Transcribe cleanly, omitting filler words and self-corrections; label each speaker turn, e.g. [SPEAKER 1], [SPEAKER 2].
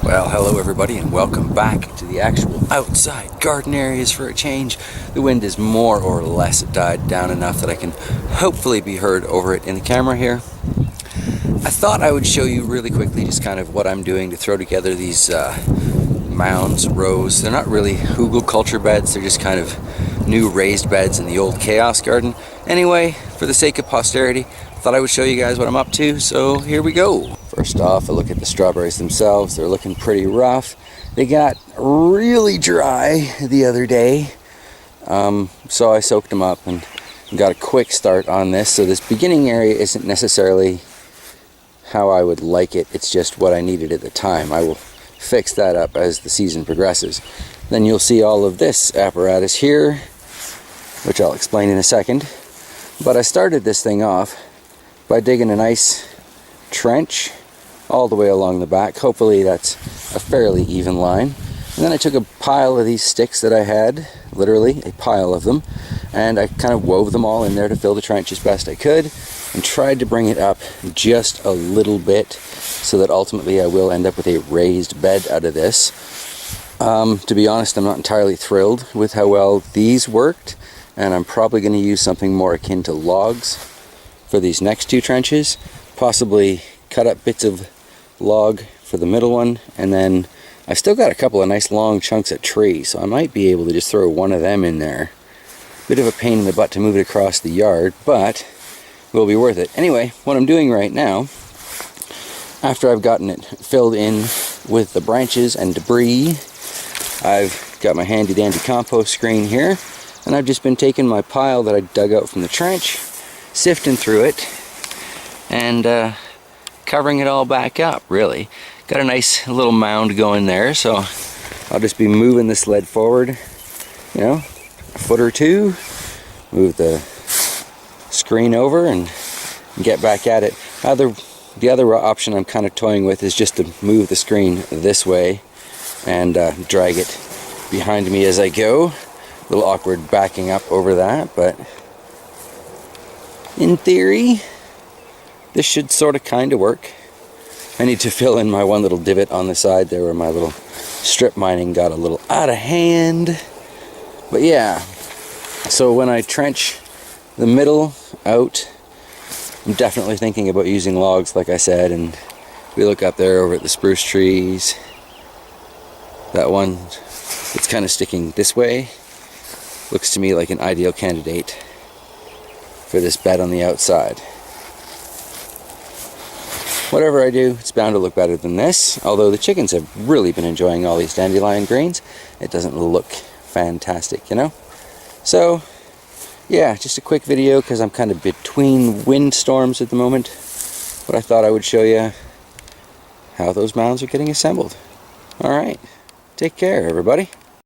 [SPEAKER 1] Well, hello everybody and welcome back to the actual outside garden areas for a change. The wind is more or less died down enough that I can hopefully be heard over it in the camera here. I thought I would show you really quickly just kind of what I'm doing to throw together these mounds, rows. They're not really hugelkultur beds, they're just kind of new raised beds in the old chaos garden. Anyway, for the sake of posterity, I thought I would show you guys what I'm up to, so here we go. First off, a look at the strawberries themselves. They're looking pretty rough. They got really dry the other day, so I soaked them up and got a quick start on this. So this beginning area isn't necessarily how I would like it, it's just what I needed at the time. I will fix that up as the season progresses. Then you'll see all of this apparatus here, which I'll explain in a second. But I started this thing off by digging a nice trench all the way along the back. Hopefully that's a fairly even line. And then I took a pile of these sticks that I had, literally a pile of them, and I kind of wove them all in there to fill the trench as best I could and tried to bring it up just a little bit so that ultimately I will end up with a raised bed out of this. To be honest, I'm not entirely thrilled with how well these worked, and I'm probably going to use something more akin to logs for these next two trenches. Possibly cut up bits of log for the middle one, and then I've still got a couple of nice long chunks of tree, so I might be able to just throw one of them in there. Bit of a pain in the butt to move it across the yard, but will be worth it. Anyway, what I'm doing right now, after I've gotten it filled in with the branches and debris, I've got my handy dandy compost screen here, and I've just been taking my pile that I dug out from the trench, sifting through it, and covering it all back up, really. Got a nice little mound going there, so I'll just be moving the sled forward, you know, a foot or two, move the screen over and get back at it. The other option I'm kind of toying with is just to move the screen this way and drag it behind me as I go. A little awkward backing up over that, but in theory this should sort of kind of work. I need to fill in my one little divot on the side there where my little strip mining got a little out of hand. But yeah, so when I trench the middle out, I'm definitely thinking about using logs, like I said. And we look up there over at the spruce trees, that one that's kind of sticking this way looks to me like an ideal candidate for this bed on the outside. Whatever I do, it's bound to look better than this. Although the chickens have really been enjoying all these dandelion greens, it doesn't look fantastic, you know? So, yeah, just a quick video because I'm kind of between windstorms at the moment. But I thought I would show you how those mounds are getting assembled. Alright, take care everybody.